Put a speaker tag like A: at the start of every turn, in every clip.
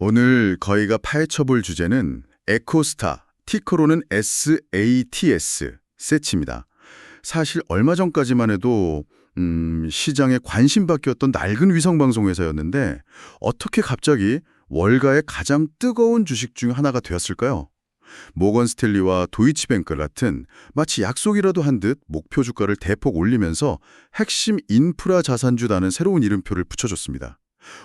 A: 오늘 저희가 파헤쳐볼 주제는 에코스타, 티커로는 SATS, 세치입니다. 사실 얼마 전까지만 해도 시장에 관심받기였던 낡은 위성방송 회사였는데 어떻게 갑자기 월가의 가장 뜨거운 주식 중 하나가 되었을까요? 모건 스탠리와 도이치뱅크 같은 마치 약속이라도 한 듯 목표 주가를 대폭 올리면서 핵심 인프라 자산주라는 새로운 이름표를 붙여줬습니다.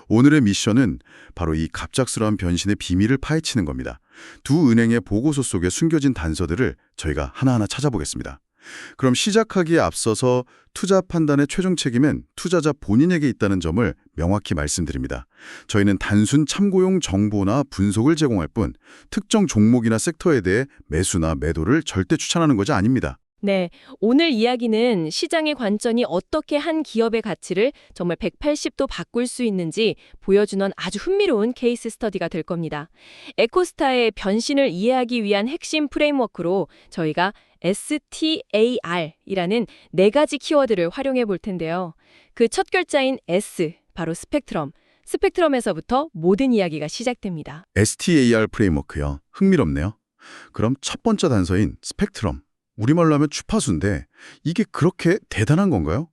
A: 오늘의 미션은 바로 이 갑작스러운 변신의 비밀을 파헤치는 겁니다. 두 은행의 보고서 속에 숨겨진 단서들을 저희가 하나하나 찾아보겠습니다. 그럼 시작하기에 앞서서 투자 판단의 최종 책임은 투자자 본인에게 있다는 점을 명확히 말씀드립니다. 저희는 단순 참고용 정보나 분석을 제공할 뿐 특정 종목이나 섹터에 대해 매수나 매도를 절대 추천하는 것이 아닙니다.
B: 네, 오늘 이야기는 시장의 관점이 어떻게 한 기업의 가치를 정말 180도 바꿀 수 있는지 보여주는 아주 흥미로운 케이스 스터디가 될 겁니다. 에코스타의 변신을 이해하기 위한 핵심 프레임워크로 저희가 STAR이라는 네 가지 키워드를 활용해 볼 텐데요. 그 첫 글자인 S, 바로 스펙트럼. 스펙트럼에서부터 모든 이야기가 시작됩니다.
A: STAR 프레임워크요. 흥미롭네요. 그럼 첫 번째 단서인 스펙트럼. 우리말로 하면 주파수인데 이게 그렇게 대단한 건가요?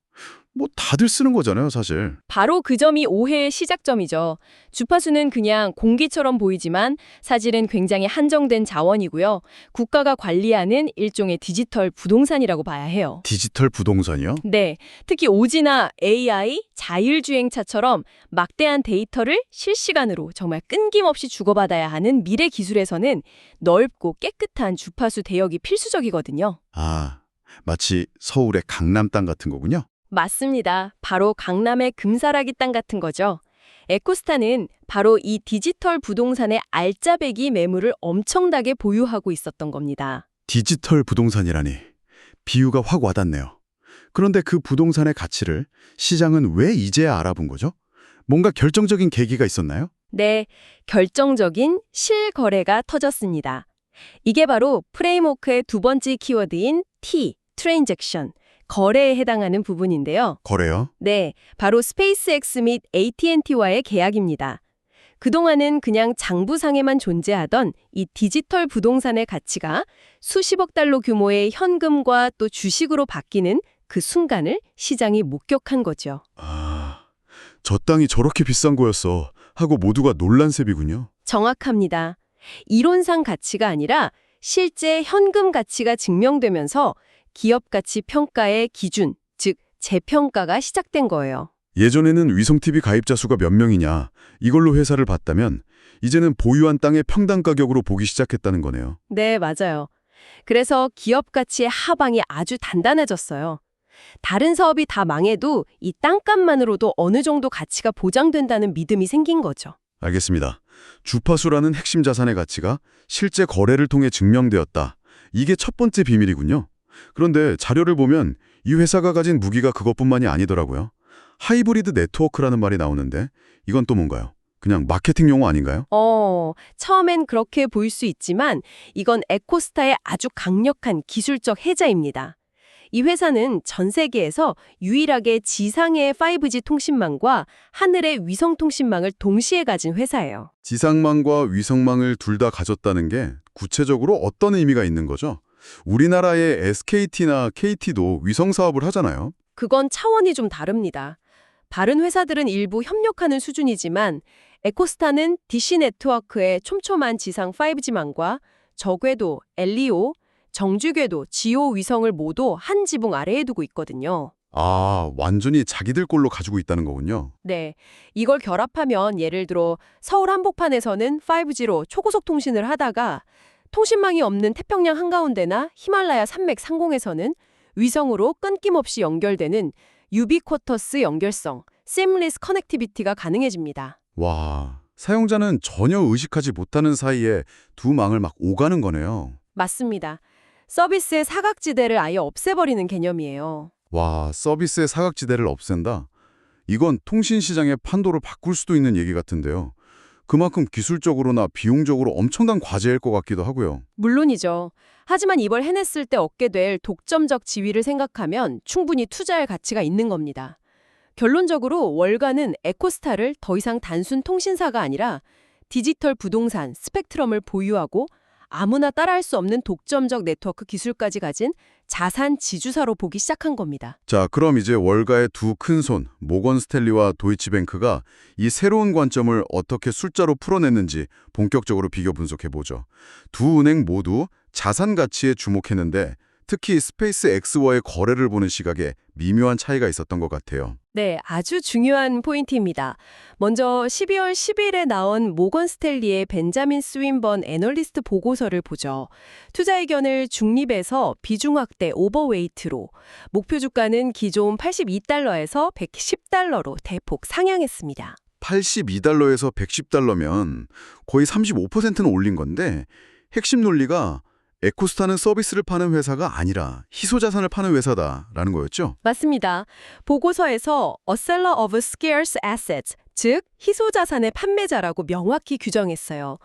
A: 뭐 다들 쓰는 거잖아요, 사실.
B: 바로 그 점이 오해의 시작점이죠. 주파수는 그냥 공기처럼 보이지만 사실은 굉장히 한정된 자원이고요. 국가가 관리하는 일종의 디지털 부동산이라고 봐야 해요.
A: 디지털 부동산이요?
B: 네, 특히 오지나 AI, 자율주행차처럼 막대한 데이터를 실시간으로 정말 끊김없이 주고받아야 하는 미래 기술에서는 넓고 깨끗한 주파수 대역이 필수적이거든요.
A: 아, 마치 서울의 강남 땅 같은 거군요.
B: 맞습니다. 바로 강남의 금사라기 땅 같은 거죠. 에코스타는 바로 이 디지털 부동산의 알짜배기 매물을 엄청나게 보유하고 있었던 겁니다.
A: 디지털 부동산이라니 비유가 확 와닿네요. 그런데 그 부동산의 가치를 시장은 왜 이제야 알아본 거죠? 뭔가 결정적인 계기가 있었나요?
B: 네, 결정적인 실거래가 터졌습니다. 이게 바로 프레임워크의 두 번째 키워드인 T, 트랜잭션, 거래에 해당하는 부분인데요.
A: 거래요?
B: 네, 바로 스페이스X 및 AT&T와의 계약입니다. 그동안은 그냥 장부상에만 존재하던 이 디지털 부동산의 가치가 수십억 달러 규모의 현금과 또 주식으로 바뀌는 그 순간을 시장이 목격한 거죠.
A: 아, 저 땅이 저렇게 비싼 거였어 하고 모두가 놀란 셈이군요.
B: 정확합니다. 이론상 가치가 아니라 실제 현금 가치가 증명되면서 기업 가치 평가의 기준, 즉 재평가가 시작된 거예요.
A: 예전에는 위성TV 가입자 수가 몇 명이냐 이걸로 회사를 봤다면 이제는 보유한 땅의 평당 가격으로 보기 시작했다는 거네요.
B: 네, 맞아요. 그래서 기업 가치의 하방이 아주 단단해졌어요. 다른 사업이 다 망해도 이 땅값만으로도 어느 정도 가치가 보장된다는 믿음이 생긴 거죠.
A: 알겠습니다. 주파수라는 핵심 자산의 가치가 실제 거래를 통해 증명되었다. 이게 첫 번째 비밀이군요. 그런데 자료를 보면 이 회사가 가진 무기가 그것뿐만이 아니더라고요. 하이브리드 네트워크라는 말이 나오는데 이건 또 뭔가요? 그냥 마케팅 용어 아닌가요?
B: 처음엔 그렇게 보일 수 있지만 이건 에코스타의 아주 강력한 기술적 해자입니다. 이 회사는 전 세계에서 유일하게 지상의 5G 통신망과 하늘의 위성 통신망을 동시에 가진 회사예요.
A: 지상망과 위성망을 둘 다 가졌다는 게 구체적으로 어떤 의미가 있는 거죠? 우리나라의 SKT나 KT도 위성 사업을 하잖아요.
B: 그건 차원이 좀 다릅니다. 다른 회사들은 일부 협력하는 수준이지만 에코스타는 DC 네트워크의 촘촘한 지상 5G망과 저궤도, LEO, 정주궤도, 지오 위성을 모두 한 지붕 아래에 두고 있거든요.
A: 아, 완전히 자기들 걸로 가지고 있다는 거군요.
B: 네, 이걸 결합하면 예를 들어 서울 한복판에서는 5G로 초고속 통신을 하다가 통신망이 없는 태평양 한가운데나 히말라야 산맥 상공에서는 위성으로 끊김없이 연결되는 유비쿼터스 연결성, seamless 커넥티비티가 가능해집니다.
A: 와, 사용자는 전혀 의식하지 못하는 사이에 두 망을 막 오가는 거네요.
B: 맞습니다. 서비스의 사각지대를 아예 없애버리는 개념이에요.
A: 와, 서비스의 사각지대를 없앤다? 이건 통신 시장의 판도를 바꿀 수도 있는 얘기 같은데요. 그만큼 기술적으로나 비용적으로 엄청난 과제일 것 같기도 하고요.
B: 물론이죠. 하지만 이걸 해냈을 때 얻게 될 독점적 지위를 생각하면 충분히 투자할 가치가 있는 겁니다. 결론적으로 월가는 에코스타를 더 이상 단순 통신사가 아니라 디지털 부동산 스펙트럼을 보유하고 아무나 따라할 수 없는 독점적 네트워크 기술까지 가진 자산 지주사로 보기 시작한 겁니다.
A: 자, 그럼 이제 월가의 두 큰손, 모건 스탠리와 도이치뱅크가 이 새로운 관점을 어떻게 숫자로 풀어냈는지 본격적으로 비교 분석해보죠. 두 은행 모두 자산 가치에 주목했는데 특히 스페이스 X와의 거래를 보는 시각에 미묘한 차이가 있었던 것 같아요.
B: 네, 아주 중요한 포인트입니다. 먼저 12월 10일에 나온 모건 스탠리의 벤자민 스윈번 애널리스트 보고서를 보죠. 투자 의견을 중립에서 비중 확대 오버웨이트로 목표 주가는 기존 82달러에서 110달러로 대폭 상향했습니다.
A: 82달러에서 110달러면 거의 35%는 올린 건데 핵심 논리가 에코스타는 서비스를 파는 회사가 아니라 희소자산을 파는 회사다라는 거였죠.
B: 맞습니다. 보고서에서 A seller of scarce assets, 즉 희소자산의 판매자라고 명확히 규정했어요.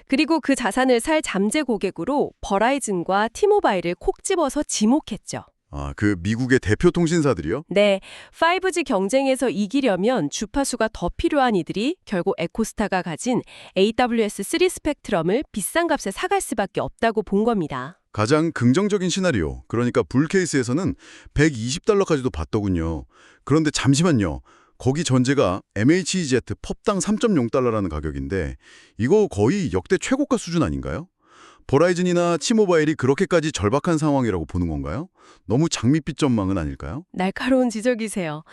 B: 그리고 그 자산을 살 잠재 고객으로 버라이즌과 티모바일을 콕 집어서 지목했죠.
A: 아, 그 미국의 대표 통신사들이요?
B: 네, 5G 경쟁에서 이기려면 주파수가 더 필요한 이들이 결국 에코스타가 가진 AWS-3 스펙트럼을 비싼 값에 사갈 수밖에 없다고 본 겁니다.
A: 가장 긍정적인 시나리오, 그러니까 불 케이스에서는 120달러까지도 봤더군요. 그런데 잠시만요. 거기 전제가 MHz 펍당 3.0달러라는 가격인데 이거 거의 역대 최고가 수준 아닌가요? 버라이즌이나 치모바일이 그렇게까지 절박한 상황이라고 보는 건가요? 너무 장밋빛 전망은 아닐까요?
B: 날카로운 지적이세요.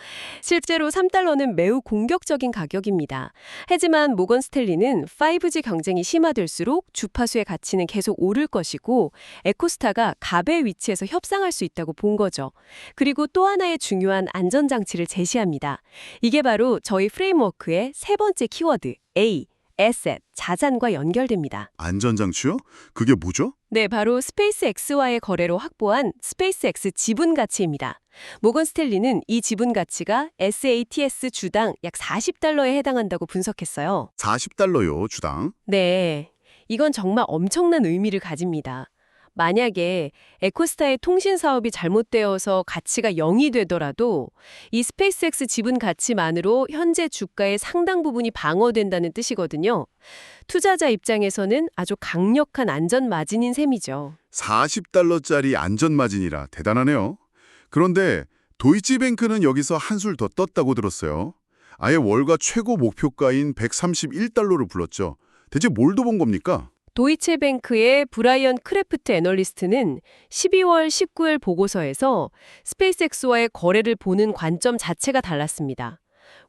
B: 실제로 3달러는 매우 공격적인 가격입니다. 하지만 모건 스탠리는 5G 경쟁이 심화될수록 주파수의 가치는 계속 오를 것이고 에코스타가 갑의 위치에서 협상할 수 있다고 본 거죠. 그리고 또 하나의 중요한 안전장치를 제시합니다. 이게 바로 저희 프레임워크의 세 번째 키워드 A, 에셋, 자산과 연결됩니다.
A: 안전장치요? 그게 뭐죠?
B: 네, 바로 스페이스 X와의 거래로 확보한 스페이스 X 지분 가치입니다. 모건 스탠리는 이 지분 가치가 SATS 주당 약 40달러에 해당한다고 분석했어요.
A: 40달러요, 주당.
B: 네, 이건 정말 엄청난 의미를 가집니다. 만약에 에코스타의 통신 사업이 잘못되어서 가치가 0이 되더라도 이 스페이스X 지분 가치만으로 현재 주가의 상당 부분이 방어된다는 뜻이거든요. 투자자 입장에서는 아주 강력한 안전 마진인 셈이죠.
A: 40달러짜리 안전마진이라 대단하네요. 그런데 도이치뱅크는 여기서 한술 더 떴다고 들었어요. 아예 월가 최고 목표가인 131달러를 불렀죠. 대체 뭘 더 본 겁니까?
B: 도이체뱅크의 브라이언 크래프트 애널리스트는 12월 19일 보고서에서 스페이스X와의 거래를 보는 관점 자체가 달랐습니다.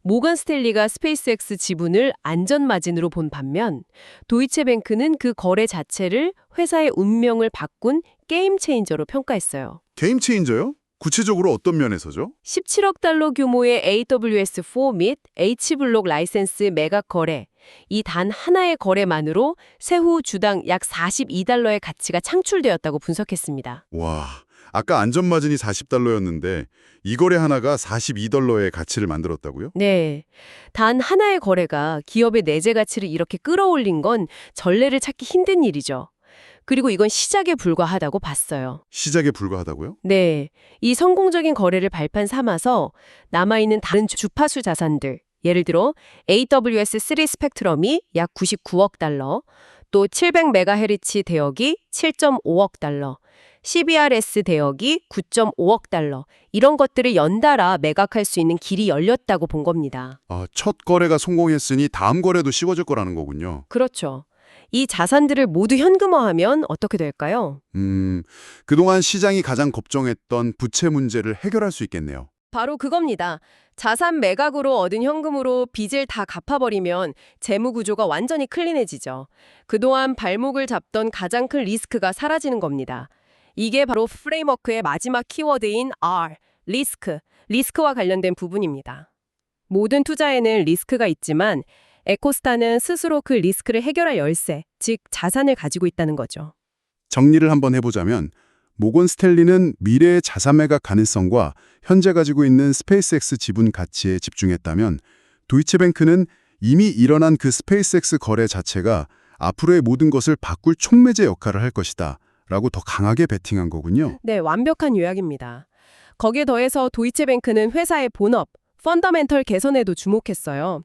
B: 모건 스탠리가 스페이스X 지분을 안전마진으로 본 반면 도이체뱅크는 그 거래 자체를 회사의 운명을 바꾼 게임 체인저로 평가했어요.
A: 게임 체인저요? 구체적으로 어떤 면에서죠?
B: 17억 달러 규모의 AWS4 및 H블록 라이센스 매각 거래, 이 단 하나의 거래만으로 세후 주당 약 42달러의 가치가 창출되었다고 분석했습니다.
A: 와, 아까 안전마진이 40달러였는데 이 거래 하나가 42달러의 가치를 만들었다고요?
B: 네, 단 하나의 거래가 기업의 내재 가치를 이렇게 끌어올린 건 전례를 찾기 힘든 일이죠. 그리고 이건 시작에 불과하다고 봤어요.
A: 시작에 불과하다고요?
B: 네, 이 성공적인 거래를 발판 삼아서 남아있는 다른 주파수 자산들, 예를 들어 AWS-3 스펙트럼이 약 99억 달러, 또 700MHz 대역이 7.5억 달러, CBRS 대역이 9.5억 달러, 이런 것들을 연달아 매각할 수 있는 길이 열렸다고 본 겁니다.
A: 아, 첫 거래가 성공했으니 다음 거래도 쉬워질 거라는 거군요.
B: 그렇죠. 이 자산들을 모두 현금화하면 어떻게 될까요?
A: 그동안 시장이 가장 걱정했던 부채 문제를 해결할 수 있겠네요.
B: 바로 그겁니다. 자산 매각으로 얻은 현금으로 빚을 다 갚아버리면 재무 구조가 완전히 클린해지죠. 그동안 발목을 잡던 가장 큰 리스크가 사라지는 겁니다. 이게 바로 프레임워크의 마지막 키워드인 R, 리스크, 리스크와 관련된 부분입니다. 모든 투자에는 리스크가 있지만 에코스타는 스스로 그 리스크를 해결할 열쇠, 즉 자산을 가지고 있다는 거죠.
A: 정리를 한번 해보자면 모건 스탠리는 미래의 자산 매각 가능성과 현재 가지고 있는 스페이스X 지분 가치에 집중했다면 도이체뱅크는 이미 일어난 그 스페이스X 거래 자체가 앞으로의 모든 것을 바꿀 촉매제 역할을 할 것이다 라고 더 강하게 베팅한 거군요.
B: 네, 완벽한 요약입니다. 거기에 더해서 도이체뱅크는 회사의 본업, 펀더멘털 개선에도 주목했어요.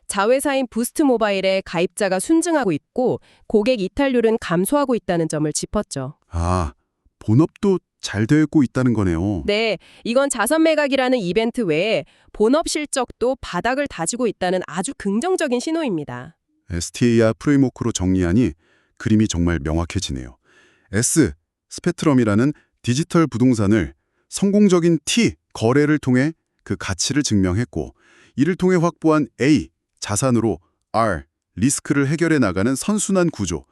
B: 자회사인 부스트 모바일의 가입자가 순증하고 있고 고객 이탈률은 감소하고 있다는 점을 짚었죠.
C: 아, 본업도 잘 되고 있다는 거네요.
B: 네, 이건 자선 매각이라는 이벤트 외에 본업 실적도 바닥을 다지고 있다는 아주 긍정적인 신호입니다.
C: STA와 프레임워크로 정리하니 그림이 정말 명확해지네요. S, 스펙트럼이라는 디지털 부동산을 성공적인 T, 거래를 통해 그 가치를 증명했고, 이를 통해 확보한 A, 자산으로 R, 리스크를 해결해 나가는 선순환 구조.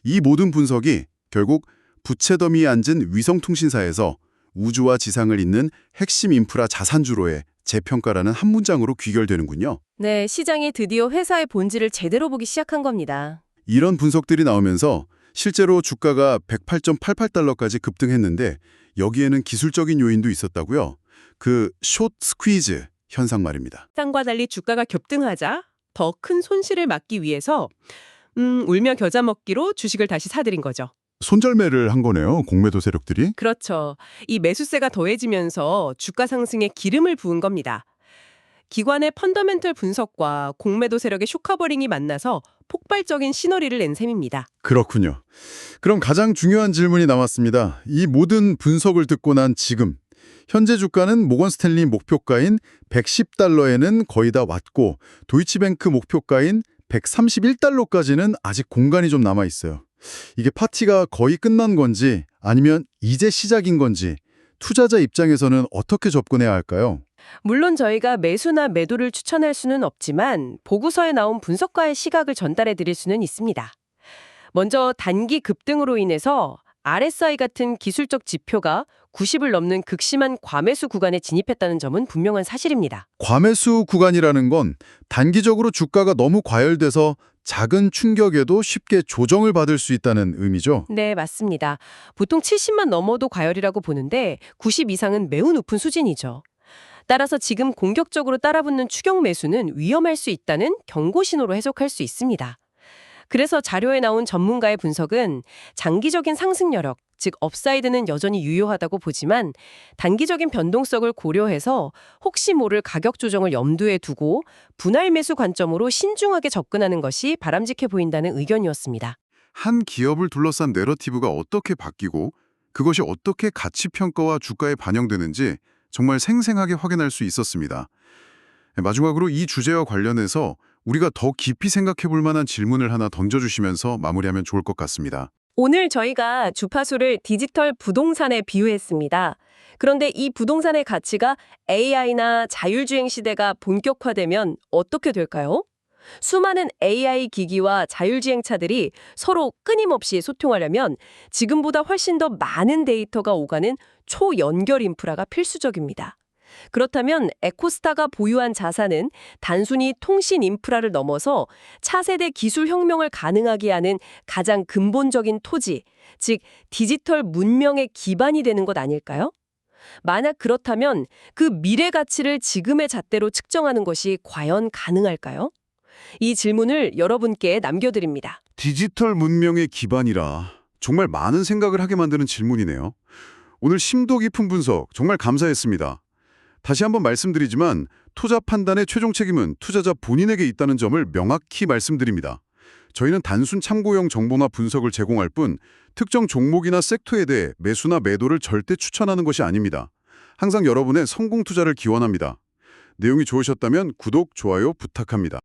C: 이 모든 분석이 결국 부채 더미에 앉은 위성통신사에서 우주와 지상을 잇는 핵심 인프라 자산주로의 재평가라는 한 문장으로 귀결되는군요.
B: 네, 시장이 드디어 회사의 본질을 제대로 보기 시작한 겁니다.
C: 이런 분석들이 나오면서 실제로 주가가 108.88달러까지 급등했는데 여기에는 기술적인 요인도 있었다고요. 그 숏 스퀴즈 현상 말입니다.
D: 상과 달리 주가가 급등하자 더 큰 손실을 막기 위해서 울며 겨자 먹기로 주식을 다시 사들인 거죠.
C: 손절매를 한 거네요, 공매도 세력들이.
D: 그렇죠. 이 매수세가 더해지면서 주가 상승에 기름을 부은 겁니다. 기관의 펀더멘털 분석과 공매도 세력의 쇼커버링이 만나서 폭발적인 시너리를 낸 셈입니다.
A: 그렇군요. 그럼 가장 중요한 질문이 남았습니다. 이 모든 분석을 듣고 난 지금 현재 주가는 모건 스탠리 목표가인 110달러에는 거의 다 왔고 도이치뱅크 목표가인 131달러까지는 아직 공간이 좀 남아 있어요. 이게 파티가 거의 끝난 건지 아니면 이제 시작인 건지 투자자 입장에서는 어떻게 접근해야 할까요?
B: 물론 저희가 매수나 매도를 추천할 수는 없지만 보고서에 나온 분석가의 시각을 전달해 드릴 수는 있습니다. 먼저 단기 급등으로 인해서 RSI 같은 기술적 지표가 90을 넘는 극심한 과매수 구간에 진입했다는 점은 분명한 사실입니다.
A: 과매수 구간이라는 건 단기적으로 주가가 너무 과열돼서 작은 충격에도 쉽게 조정을 받을 수 있다는 의미죠.
B: 네, 맞습니다. 보통 70만 넘어도 과열이라고 보는데 90 이상은 매우 높은 수준이죠. 따라서 지금 공격적으로 따라붙는 추격 매수는 위험할 수 있다는 경고 신호로 해석할 수 있습니다. 그래서 자료에 나온 전문가의 분석은 장기적인 상승 여력, 즉 업사이드는 여전히 유효하다고 보지만 단기적인 변동성을 고려해서 혹시 모를 가격 조정을 염두에 두고 분할 매수 관점으로 신중하게 접근하는 것이 바람직해 보인다는 의견이었습니다.
C: 한 기업을 둘러싼 내러티브가 어떻게 바뀌고 그것이 어떻게 가치 평가와 주가에 반영되는지 정말 생생하게 확인할 수 있었습니다. 마지막으로 이 주제와 관련해서 우리가 더 깊이 생각해 볼 만한 질문을 하나 던져주시면서 마무리하면 좋을 것 같습니다.
B: 오늘 저희가 주파수를 디지털 부동산에 비유했습니다. 그런데 이 부동산의 가치가 AI나 자율주행 시대가 본격화되면 어떻게 될까요? 수많은 AI 기기와 자율주행차들이 서로 끊임없이 소통하려면 지금보다 훨씬 더 많은 데이터가 오가는 초연결 인프라가 필수적입니다. 그렇다면 에코스타가 보유한 자산은 단순히 통신 인프라를 넘어서 차세대 기술 혁명을 가능하게 하는 가장 근본적인 토지, 즉 디지털 문명의 기반이 되는 것 아닐까요? 만약 그렇다면 그 미래 가치를 지금의 잣대로 측정하는 것이 과연 가능할까요? 이 질문을 여러분께 남겨드립니다.
C: 디지털 문명의 기반이라 정말 많은 생각을 하게 만드는 질문이네요. 오늘 심도 깊은 분석 정말 감사했습니다. 다시 한번 말씀드리지만 투자 판단의 최종 책임은 투자자 본인에게 있다는 점을 명확히 말씀드립니다. 저희는 단순 참고용 정보나 분석을 제공할 뿐 특정 종목이나 섹터에 대해 매수나 매도를 절대 추천하는 것이 아닙니다. 항상 여러분의 성공 투자를 기원합니다. 내용이 좋으셨다면 구독, 좋아요 부탁합니다.